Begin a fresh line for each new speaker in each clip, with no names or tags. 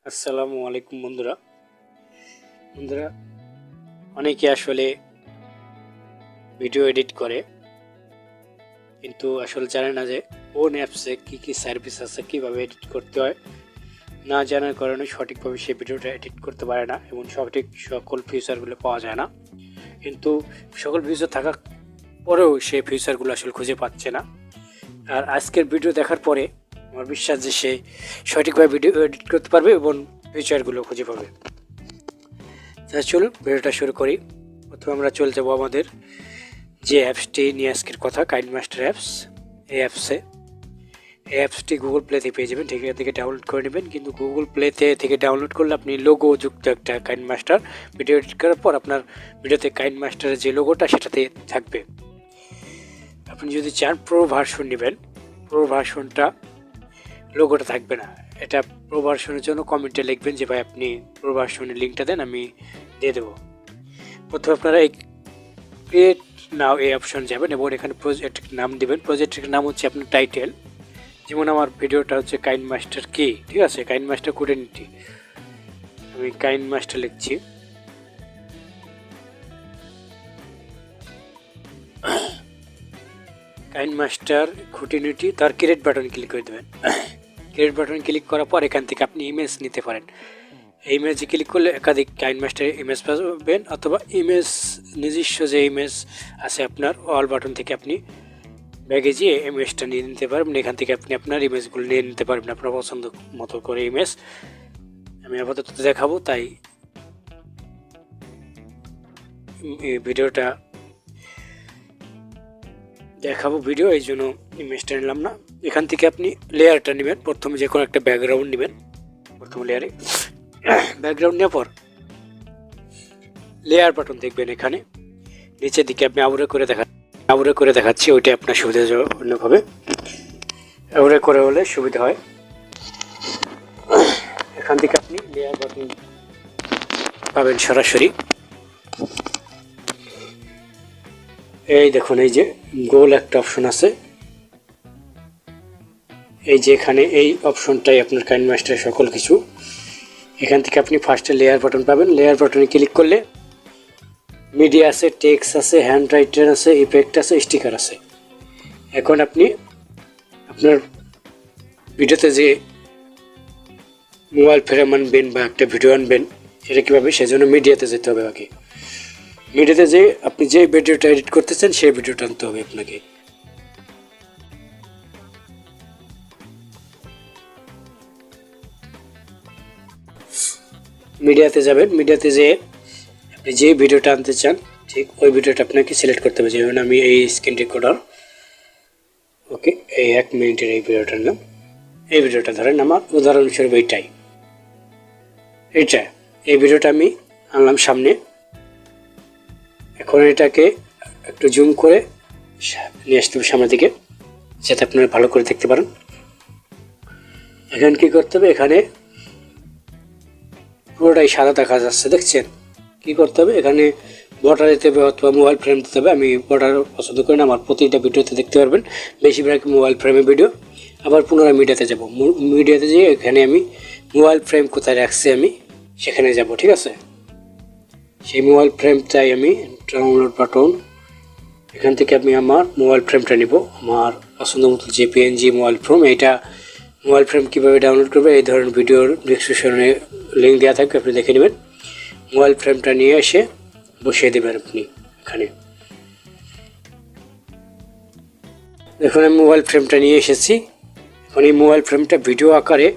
আসসালামু আলাইকুম বন্ধুরা। অনেকে আসলে ভিডিও এডিট করে কিন্তু আসলে জানে না যে কোন অ্যাপসে কি সার্ভিস আছে, কিভাবে এডিট করতে হয়। না জানার কারণে সঠিকভাবে সেই ভিডিওটা এডিট করতে পারে না এবং সঠিক সকল ফিচারগুলো পাওয়া যায় না। কিন্তু সকল ফিচার থাকার পরেও সেই ফিচারগুলো আসলে খুঁজে পাচ্ছে না। আর আজকের ভিডিও দেখার পরে আমার বিশ্বাস যে সে সঠিকভাবে ভিডিও এডিট করতে পারবে এবং ফিচারগুলো খুঁজে পাবে। চলুন ভিডিওটা শুরু করি। প্রথমে আমরা চলে যাব আমাদের যে অ্যাপসটি নিয়ে আজকের কথা, কাইনমাস্টার অ্যাপস। এই অ্যাপসটি গুগল প্লেতে পেয়ে যাবেন, ঠিক আছে, থেকে ডাউনলোড করে নেবেন। কিন্তু গুগল প্লেতে থেকে ডাউনলোড করলে আপনি লোগো যুক্ত একটা কাইনমাস্টার ভিডিও এডিট করার পর আপনার ভিডিওতে কাইনমাস্টারের যে লোগোটা সেটাতে থাকবে। আপনি যদি চান প্রো ভার্সন নেবেন, প্রো ভার্সনটা লোগোটা থাকবে না। এটা প্রো ভার্সনের জন্য কমেন্টে লিখবেন যে ভাই আপনি প্রো ভার্সনের লিঙ্কটা দেন, আমি দিয়ে দেবো। প্রথমে আপনারা এই ক্রিয়েট নাও এই অপশন যাবেন এবং এখানে প্রজেক্ট নাম দিবেন। প্রজেক্টের নাম হচ্ছে আপনার টাইটেল। যেমন আমার ভিডিওটা হচ্ছে কাইনমাস্টার কি, ঠিক আছে, কাইনমাস্টার কুটিনিটি। আমি কাইনমাস্টার লিখছি। কাইনমাস্টার কুটিনিটি, তার ক্রিয়েট বাটন ক্লিক করে দেবেন। ক্রিয়েট বাটন ক্লিক করার পর এখান থেকে আপনি ইমেজ নিতে পারেন। এই ইমেজে ক্লিক করলে একাধিক কাইনমাস্টার ইমেজ পাবেন, অথবা ইমেজ নিজস্ব যে ইমেজ আছে আপনার অল বাটন থেকে আপনি ব্যাগে যেয়ে ইমেজটা নিয়ে নিতে পারবেন। এখান থেকে আপনি আপনার ইমেজগুলো নিয়ে নিতে পারবেন আপনার পছন্দ মতো করে ইমেজ। আমি আপাতত দেখাবো, তাই ভিডিওটা দেখাবো এই জন্য ইমেজটা নিলাম না। এখান থেকে আপনি লেয়ারটা নেবেন। প্রথমে যে কোনো একটা ব্যাকগ্রাউন্ড নেবেন। প্রথমে লেয়ারে ব্যাকগ্রাউন্ড নেওয়ার পর লেয়ার বাটন দেখবেন এখানে নিচের দিকে। আপনি আউরে করে দেখাচ্ছি, ওইটা আপনার সুবিধা জনক হবে। আউরে করে হলে সুবিধা হয়। এখান থেকে আপনি লেয়ার বাটন পাবেন সরাসরি। এই দেখুন, এই যে গোল একটা অপশন আছে, এই যে এখানে এই অপশনটাই আপনার কাইনমাস্টারের সকল কিছু। এখান থেকে আপনি ফার্স্টে লেয়ার বাটন পাবেন। লেয়ার বাটনে ক্লিক করলে মিডিয়া আছে, টেক্সট আছে, হ্যান্ড রাইটার আছে, ইফেক্ট আছে, স্টিকার আছে। এখন আপনি আপনার ভিডিওতে যে মোবাইল ফ্রেম আনবেন বা একটা ভিডিও আনবেন, সেটা কীভাবে, সেজন্য মিডিয়াতে যেতে হবে আগে। মিডিয়াতে যে আপনি যে ভিডিওটা এডিট করতেছেন সেই ভিডিওটা আনতে হবে আপনাকে। মিডিয়াতে যাবেন। মিডিয়াতে যেয়ে আপনি যে ভিডিওটা আনতে চান ঠিক ওই ভিডিওটা আপনাকে সিলেক্ট করতে হবে। যেমন আমি এই স্ক্রিন রেকর্ডার, ওকে, এই 1 মিনিটের এই ভিডিওটা নিলাম। এই ভিডিওটা ধরেন আমার উদাহরণস্বরূপ এই ভিডিওটা আমি আনলাম সামনে। এখন এটাকে একটু জুম করে নিয়ে আসতে হবে সামনের দিকে, যাতে আপনারা ভালো করে দেখতে পারেন। এখানে কি করতে হবে, এখানে পুরোটাই সাদা দেখা যাচ্ছে, দেখছেন? কি করতে হবে, এখানে বর্ডার দিতে হবে অথবা মোবাইল ফ্রেম দিতে হবে। আমি বর্ডার পছন্দ করি না, আমার প্রতিটা ভিডিওতে দেখতে পারবেন বেশিরভাগ মোবাইল ফ্রেমের ভিডিও। আবার পুনরায় মিডিয়াতে যাব। মিডিয়াতে যেয়ে এখানে আমি মোবাইল ফ্রেম কোথায় রাখছি আমি সেখানে যাব, ঠিক আছে। সেই মোবাইল ফ্রেমটাই আমি ডাউনলোড বাটন, এখান থেকে আমি আমার মোবাইল ফ্রেমটা নিব, আমার পছন্দ মতো যে পিএনজি মোবাইল ফ্রেম। এইটা মোবাইল ফ্রেম কীভাবে ডাউনলোড করবে এই ধরনের ভিডিওর ডিসক্রিপশনে লিঙ্ক দেওয়া থাকবে, আপনি দেখে নেবেন। মোবাইল ফ্রেমটা নিয়ে এসে বসিয়ে দেবেন আপনি এখানে। এখন আমি মোবাইল ফ্রেমটা নিয়ে এসেছি। এখন এই মোবাইল ফ্রেমটা ভিডিও আকারে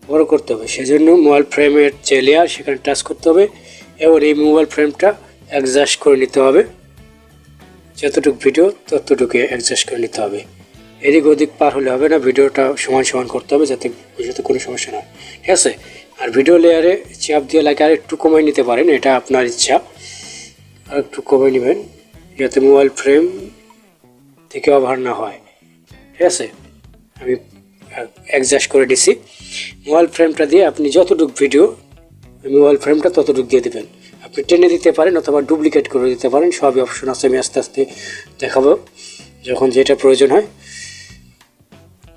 বড় করতে হবে, সেজন্য মোবাইল ফ্রেমের যে লেয়ার সেখানে টাচ করতে হবে। এবার এই মোবাইল ফ্রেমটা অ্যাডজাস্ট করে নিতে হবে, যতটুকু ভিডিও ততটুকু অ্যাডজাস্ট করে নিতে হবে। এদিক ওদিক পার হলে হবে না, ভিডিওটা সমান করতে হবে যাতে কোনো সমস্যা না হয়, ঠিক আছে। আর ভিডিও লেয়ারে চাপ দিয়ে লাগে আর একটু কমাই নিতে পারেন, এটা আপনার ইচ্ছা। আর একটু কমে নেবেন যাতে মোবাইল ফ্রেম থেকে ওভার না হয়, ঠিক আছে। আমি অ্যাডজাস্ট করে দিছি। মোবাইল ফ্রেমটা দিয়ে আপনি যতটুকু ভিডিও, মোবাইল ফ্রেমটা ততটুকু দিয়ে দেবেন। আপনি টেনে দিতে পারেন অথবা ডুপ্লিকেট করে দিতে পারেন, সবই অপশন আছে। আমি আস্তে আস্তে দেখাবো যখন যেটা প্রয়োজন হয়।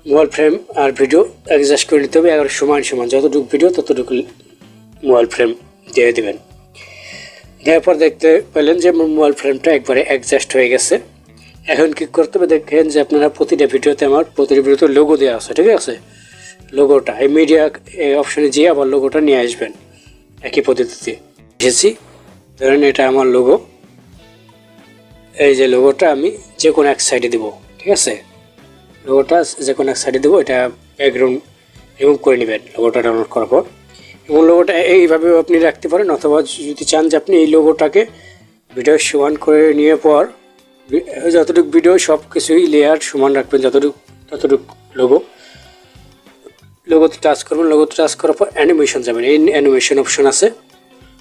মোবাইল ফ্রেম আর ভিডিও অ্যাডজাস্ট করে নিতে হবে, এবার সমান সমান যতটুকু ভিডিও ততটুকু মোবাইল ফ্রেম দিয়ে দেবেন। দেওয়ার পর দেখতে পেলেন যে মোবাইল ফ্রেমটা একবারে অ্যাডজাস্ট হয়ে গেছে। এখন কি করতে হবে, দেখেন যে আপনারা প্রতিটা ভিডিওতে লোগো দেওয়া আছে, ঠিক আছে। লোগোটা এই মিডিয়া অপশানে যেয়ে আবার লোগোটা নিয়ে আসবেন একই পদ্ধতিতে। এসেছি, ধরেন এটা আমার লোগো, এই যে লোগোটা আমি যে কোনো এক সাইডে দেবো, ঠিক আছে। লোগোটা যে কোনো এক সাইডে দেবো, এটা ব্যাকগ্রাউন্ড রিমুভ করে নেবেন লোগোটা ডাউনলোড করার পর। এবং লোগোটা এইভাবেও আপনি রাখতে পারেন, অথবা যদি চান যে আপনি এই লোগোটাকে ভিডিও সমান করে নিয়ে পর যতটুকু ভিডিও সব কিছুই লেয়ার সমান রাখবেন, ততটুকু লোগোতে টাচ করবেন। লোগোতে টাচ করার পর অ্যানিমেশন যাবেন, এই অ্যানিমেশন অপশন আছে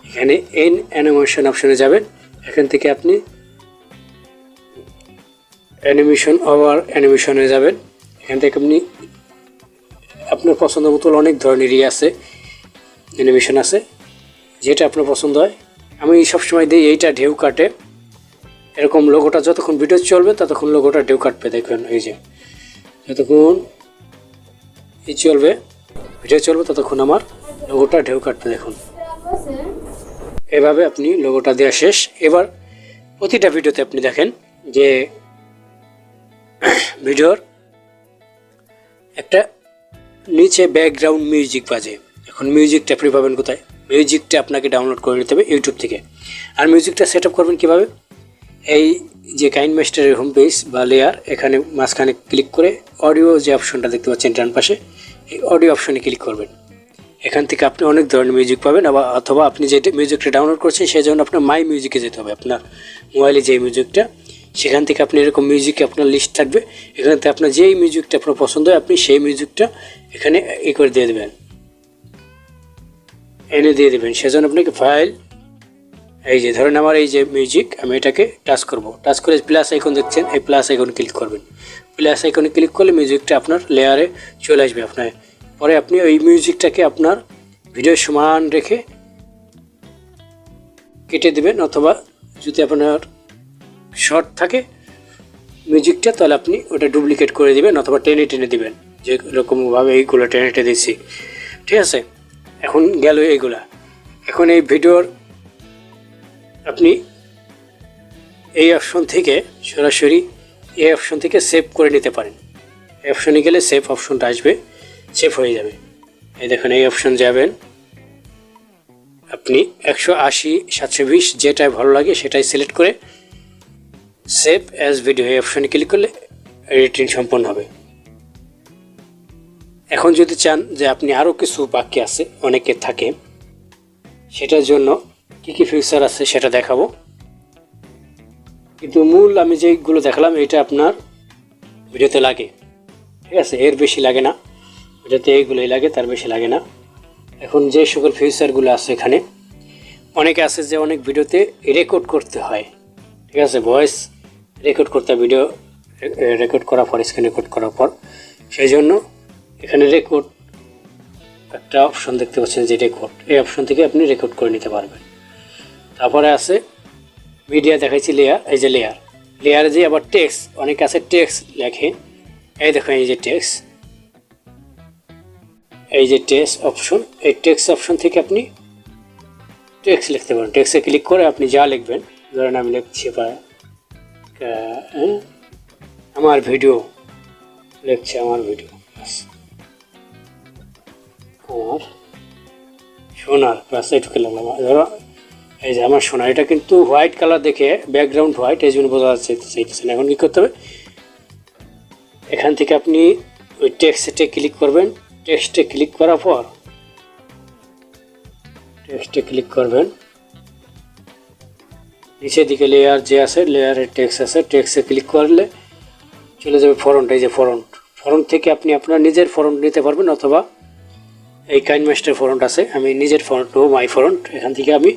এখানে, এই অ্যানিমেশন অপশনে যাবেন। এখান থেকে আপনি অ্যানিমেশনে যাবেন। এখান থেকে আপনি আপনার পছন্দ মতো অনেক ধরনেরই আছে অ্যানিমেশন আছে, যেটা আপনার পছন্দ হয়। আমি সবসময় দিই এইটা ঢেউ কাটে, এরকম লোগোটা যতক্ষণ ভিডিও চলবে ততক্ষণ লোগোটা ঢেউ কাটবে। দেখবেন এই যে যতক্ষণ ভিডিও চলবে ততক্ষণ আমার লোগোটা ঢেউ কাটবে। দেখুন এভাবে আপনি লোগোটা দেওয়া শেষ। এবার প্রতিটা ভিডিওতে আপনি দেখেন যে ভিডিওর একটা নিচে ব্যাকগ্রাউন্ড মিউজিক বাজে। এখন মিউজিকটা আপনি পাবেন কোথায়? মিউজিকটা আপনাকে ডাউনলোড করে নিতে হবে ইউটিউব থেকে। আর মিউজিকটা সেট আপ করবেন কীভাবে? এই যে কাইনমাস্টারের হোম পেজ বা লেয়ার, এখানে মাঝখানে ক্লিক করে অডিও যে অপশনটা দেখতে পাচ্ছেন ডান পাশে, এই অডিও অপশনে ক্লিক করবেন। এখান থেকে আপনি অনেক ধরনের মিউজিক পাবেন, অথবা আপনি যে মিউজিকটা ডাউনলোড করছেন সেই জন্য আপনার মাই মিউজিকে যেতে হবে। আপনার মোবাইলে যে মিউজিকটা, সেখান থেকে আপনি এরকম মিউজিকে আপনার লিস্ট থাকবে, এখান থেকে আপনার যেই মিউজিকটা আপনার পছন্দ হয় আপনি সেই মিউজিকটা এখানে করে দিয়ে দেবেন, এনে দিয়ে দেবেন। সেজন্য আপনাকে ফাইল, এই যে ধরেন আমার এই যে মিউজিক, আমি এটাকে টাচ করব। টাচ করে প্লাস আইকন দেখছেন, এই প্লাস আইকনে ক্লিক করবেন। প্লাস আইকনে ক্লিক করলে মিউজিকটা আপনার লেয়ারে চলে আসবে। আপনার পরে আপনি ওই মিউজিকটাকে আপনার ভিডিও সমান রেখে কেটে দেবেন, অথবা যদি আপনার শর্ট থাকে মিউজিকটা তাহলে আপনি ওটা ডুপ্লিকেট করে দিবেন, অথবা টেনে দিবেন, যে রকমভাবে এইগুলো টেনে দিচ্ছি, ঠিক আছে। এখন গেল এইগুলা। এখন এই ভিডিওর আপনি এই অপশন থেকে সরাসরি এই অপশন থেকে সেভ করে নিতে পারেন। এই অপশনে গেলে সেভ অপশনটা আসবে, সেভ হয়ে যাবে। এই দেখুন এই অপশন যাবেন, আপনি 180, 720 যেটাই ভালো লাগে সেটাই সিলেক্ট করে সেভ অ্যাজ ভিডিও এই অপশনে ক্লিক করলে এডিটিং সম্পন্ন হবে। এখন যদি চান যে আপনি আরও কিছু বাকি আছে অনেকে থাকে, সেটার জন্য কী কী ফিচার আছে সেটা দেখাবো, কিন্তু মূল আমি যেগুলো দেখালাম এটা আপনার ভিডিওতে লাগে, ঠিক আছে। এর বেশি লাগে না, ভিডিওতে এইগুলোই লাগে, তার বেশি লাগে না। এখন যে সকল ফিচারগুলো আছে এখানে, অনেকে আছে যে অনেক ভিডিওতে রেকর্ড করতে হয়, ঠিক আছে, ভয়েস রেকর্ড করতে হয়, ভিডিও রেকর্ড করার পর, স্ক্রিন রেকর্ড করার পর, সেই জন্য এখানে রেকর্ড একটা অপশন দেখতে পাচ্ছেন যে রেকর্ড, এই অপশন থেকে আপনি রেকর্ড করে নিতে পারবেন। তারপরে আছে মিডিয়া দেখাইছি লেয়ার, এই যে লেয়ারে যে আবার টেক্সট, অনেকে আছে টেক্সট লেখে, এই দেখুন এই যে টেক্সট অপশন, এই টেক্সট অপশন থেকে আপনি টেক্সট লিখতে পারেন। টেক্সটে ক্লিক করে আপনি যা লিখবেন, ধরেন আমি লিখছি আমার ভিডিও, লিখছে আমার ভিডিও, আমার সোনার, প্লাস এইটুকু লাগলাম। ধরো এই যে আমার সোনার, এটা কিন্তু হোয়াইট কালার দেখে, ব্যাকগ্রাউন্ড হোয়াইট, এই জন্য বোঝা চাইতেছেন। এখন কী করতে হবে, এখান থেকে আপনি ওই টেক্সটে ক্লিক করবেন। টেক্সটে ক্লিক করার পর নিচের দিকে লেয়ার যে আছে, লেয়ারের টেক্সট আছে, টেক্সটে ক্লিক করলে চলে যাবে ফরন্ট। এই যে ফরন্ট থেকে আপনি আপনার নিজের ফরন্ট নিতে পারবেন, অথবা এই কাইনমাস্টার ফরন্ট আছে, আমি নিজের ফরন্ট ও মাই ফরন্ট, এখান থেকে আমি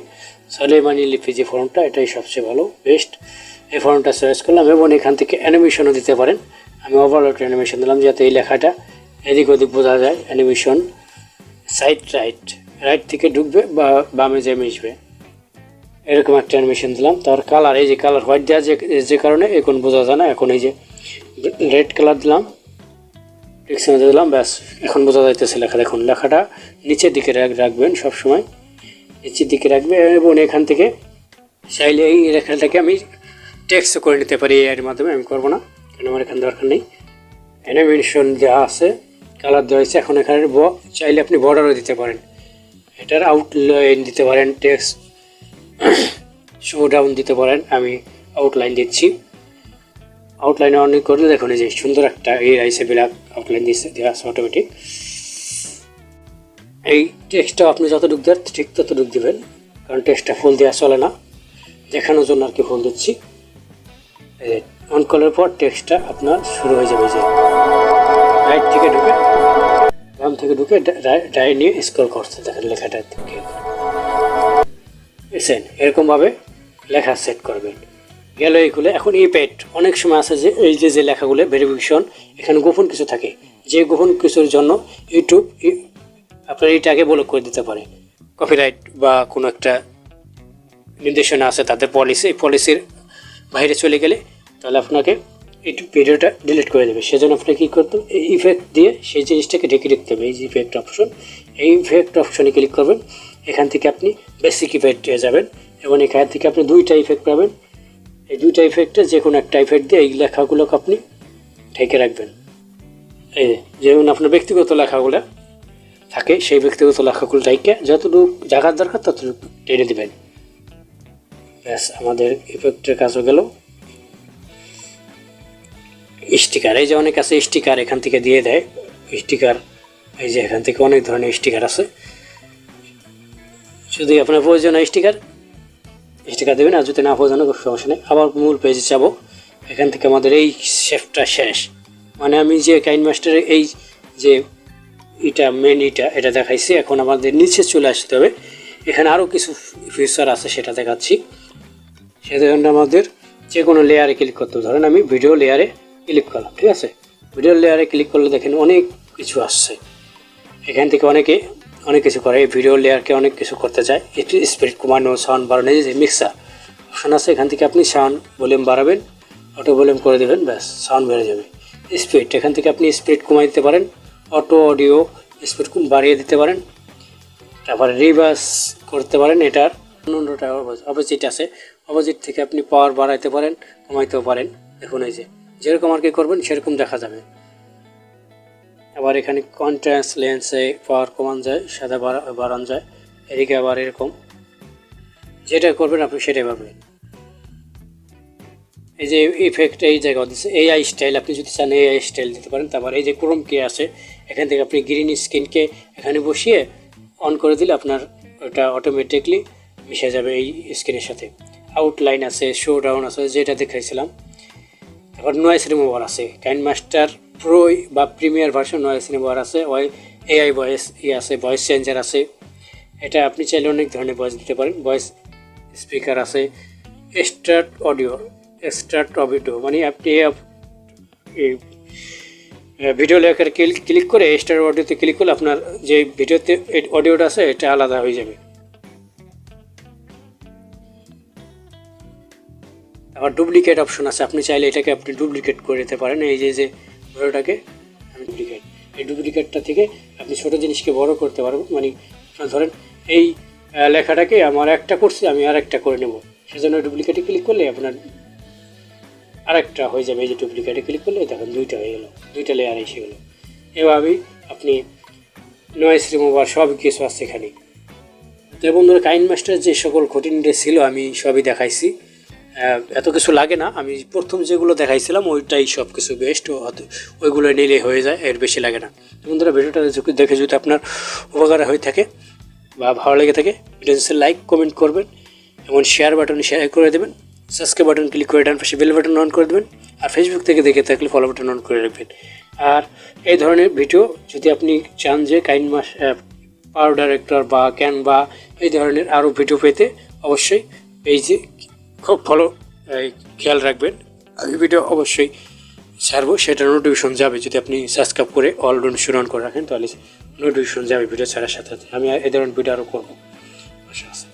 সালেমানি লিপি যে ফরন্টটা, এটাই সবচেয়ে ভালো, বেস্ট। এই ফরন্টটা চয়েস করলাম, এবং এখান থেকে অ্যানিমেশনও দিতে পারেন। আমি ওভারঅল একটা অ্যানিমেশন দিলাম যাতে এই লেখাটা এদিক ওদিক বোঝা যায়। অ্যানিমেশন সাইড রাইট থেকে ঢুকবে বা বামে যে মিশবে, এরকম একটা অ্যানিমেশন দিলাম। তার কালার, এই যে কালার হোয়াইট দেওয়া যে কারণে এখন বোঝা যায় না। এখন এই যে রেড কালার দিলাম, টেক্সটের মধ্যে দিলাম, ব্যাস এখন বোঝা যাইতেছে লেখা। দেখুন লেখাটা নিচের দিকে রাখবেন, সবসময় নিচের দিকে রাখবেন এবং এখান থেকে চাইলে এই লেখাটাকে আমি টেক্সট করে নিতে পারি এর মাধ্যমে। আমি করবো না, কারণ আমার এখানে দরকার নেই। অ্যানিমেশন দেওয়া আছে, কালার দেওয়া হয়েছে। এখন এখানে চাইলে আপনি বর্ডারও দিতে পারেন, এটার আউটলাইন দিতে পারেন, টেক্সট শো ডাউন দিতে পারেন। আমি আউটলাইন দিচ্ছি। আউটলাইনে অন করলে দেখুন এই যে সুন্দর একটা এই আইসে ব্ল্যাক আউটলাইন দিচ্ছে, দেওয়া আছে অটোমেটিক। এই টেক্সটটা আপনি যতটুক দেন ঠিক ততটুক দেবেন, কারণ টেক্সটটা ফুল দেওয়া চলে না, দেখানোর জন্য আর কি ফুল দিচ্ছি। অন করার পর টেক্সটটা আপনার শুরু হয়ে যাবে। যে রাইট থেকে ঢুকে বাম থেকে ঢুকে ডাই নিয়ে স্ক্রল করতে দেখেন লেখাটা বুঝছেন। এরকমভাবে লেখা সেট করবেন। গেল এইগুলো। এখন ইফেক্ট অনেক সময় আছে যে এই যে লেখাগুলো ভেরিফিকেশন, এখানে গোপন কিছু থাকে, যে গোপন কিছুর জন্য ইউটিউব আপনার এইটাকে ব্লক করে দিতে পারে। কপিরাইট বা কোনো একটা নির্দেশনা আছে তাদের পলিসি, এই পলিসির বাইরে চলে গেলে তাহলে আপনাকে ইউটিউব ভিডিওটা ডিলিট করে দেবে। সেজন্য আপনাকে কী করতে হবে, এই ইফেক্ট দিয়ে সেই জিনিসটাকে ঢেকে রাখতে হবে। এই যে ইফেক্ট অপশন, এই ইফেক্ট অপশনে ক্লিক করবেন। এখান থেকে আপনি বেসিক ইফেক্টে যাবেন এবং এখান থেকে আপনি দুইটা ইফেক্ট পাবেন। এই দুইটা ইফেক্টে যে কোনো একটা ইফেক্ট দিয়ে এই লেখাগুলোকে আপনি ঢেকে রাখবেন। এই যেমন আপনার ব্যক্তিগত লেখাগুলো থাকে, সেই ব্যক্তিগত লেখাগুলো ঢেকে যতটুকু জায়গার দরকার ততটুকু টেনে দেবেন। ব্যাস আমাদের ইফেক্টের কাজ হয়ে গেল। স্টিকার, এই যে অনেক আছে স্টিকার, এখান থেকে দিয়ে দেয় স্টিকার। এই যে এখান থেকে অনেক ধরনের স্টিকার আছে, যদি আপনার প্রয়োজন হয় স্টিকার দেবেন, আর যদি না প্রয়োজন হয় সমস্যা নেই। আবার মূল পেজে যাবো। এখান থেকে আমাদের এই শেপটা শেষ, মানে আমি যে কাইনমাস্টারের এই যে এটা দেখাইছি। এখন আমাদের নিচে চলে আসতে হবে। এখানে আরও কিছু ফিচার আছে, সেটা দেখাচ্ছি। সেজন্য আমাদের যে কোনো লেয়ারে ক্লিক করতে হবে। ধরেন আমি ভিডিও লেয়ারে ক্লিক করলাম, ঠিক আছে। ভিডিও লেয়ারে ক্লিক করলে দেখেন অনেক কিছু আসছে। এখান থেকে অনেক কিছু করে। এই ভিডিও লেয়ারকে অনেক কিছু করতে চায়। একটু স্পিড কমানো, সাউন্ড বাড়ানো, যে মিক্সার অপশন আছে, এখান থেকে আপনি সাউন্ড ভলিউম বাড়াবেন, অটো ভলিউম করে দেবেন, ব্যাস সাউন্ড বেড়ে যাবে। স্পিড, এখান থেকে আপনি স্পিড কমাই দিতে পারেন, অটো অডিও স্পিড বাড়িয়ে দিতে পারেন। তারপরে রিভার্স করতে পারেন। এটার অন্যটা অপোজিট আছে, অপোজিট থেকে আপনি পাওয়ার বাড়াইতে পারেন, কমাইতেও পারেন। দেখুন এই যে যেরকম আর কি করবেন সেরকম দেখা যাবে। আবার এখানে কন্ট্রাস্ট লেন্সে পাওয়ার কমান যায়, সাদা বাড়ানো যায়। এদিকে আবার এরকম যেটা করবেন আপনি সেটাই পাবেন। এই যে ইফেক্ট এই জায়গায় দিচ্ছে এআই স্টাইল, আপনি যদি চান এআই স্টাইল দিতে পারেন। তারপর এই যে ক্রোম কি আছে, এখান থেকে আপনি গ্রিন স্ক্রিনকে এখানে বসিয়ে অন করে দিলে আপনার ওটা অটোমেটিকলি মিশে যাবে এই স্ক্রিনের সাথে। আউটলাইন আছে, শো ডাউন আছে, যেটা দেখাইছিলাম। তারপর নয়েস রিমুভার আছে, কাইনমাস্টার প্রো বা প্রিমিয়ার ভার্সন নয়েস রিমুভার আছে। এআই ভয়েস আছে, ভয়েস চেঞ্জার আছে। এটা আপনি চাইলে অনেক ধরনের ভয়েস দিতে পারেন। ভয়েস স্পিকার আছে, স্টার্ট অডিও, মানে আপনি এই ভিডিও লেখার ক্লিক করে স্টার্ট অডিওতে ক্লিক করলে আপনার যে ভিডিওতে অডিওটা আছে এটা আলাদা হয়ে যাবে। আবার ডুপ্লিকেট অপশন আছে, আপনি চাইলে এটাকে আপনি ডুপ্লিকেট করে দিতে পারেন। এই যে ভিডিওটাকে আমি এই ডুপ্লিকেটটা থেকে আপনি ছোটো জিনিসকে বড় করতে পারবেন। মানে ধরেন এই লেখাটাকে আমার একটা করছি, আমি আর একটা করে নেব, সেজন্য ডুপ্লিকেটে ক্লিক করলে আপনার আরেকটা হয়ে যাবে। এই যে ডুপ্লিকেটে ক্লিক করলে দেখুন দুইটা হয়ে গেলো, দুইটা লেয়ার এসে গেলো। এভাবেই আপনি নয়েস রিমুভার সব কিছু আছে এখানে। তো বন্ধুরা, কাইনমাস্টার যে সকল খুঁটিনাটি ছিল আমি সবই দেখাইছি। এত কিছু লাগে না, আমি প্রথম যেগুলো দেখাইছিলাম ওইটাই সব কিছু বেস্ট, ওইগুলো নিলে হয়ে যায়, এর বেশি লাগে না। বন্ধুরা, ভিডিওটা দেখে যদি আপনার উপকার হয়ে থাকে বা ভালো লেগে থাকে, ভিডিওতে লাইক কমেন্ট করবেন এবং শেয়ার বাটনে শেয়ার করে দেবেন। সাবস্ক্রাইব বাটন ক্লিক করে ডান পাশে বেল বাটন অন করে দেবেন। আর ফেসবুক থেকে দেখে থাকলে ফলো বাটন অন করে রাখবেন। আর এই ধরনের ভিডিও যদি আপনি চান যে পাওয়ার ডাইরেক্টর বা ক্যানভা এই ধরনের আরও ভিডিও পেতে অবশ্যই পেজে খুব খেয়াল রাখবেন। আমি ভিডিও অবশ্যই ছাড়বো, সেটা নোটিফিকেশন যাবে। যদি আপনি সাবস্ক্রাইব করে অল নোটিফিকেশন অন করে রাখেন তাহলে নোটিফিকেশন যাবে ভিডিও ছাড়ার সাথে সাথে। আমি এই ধরনের ভিডিও আরও করবো, আশা আছে।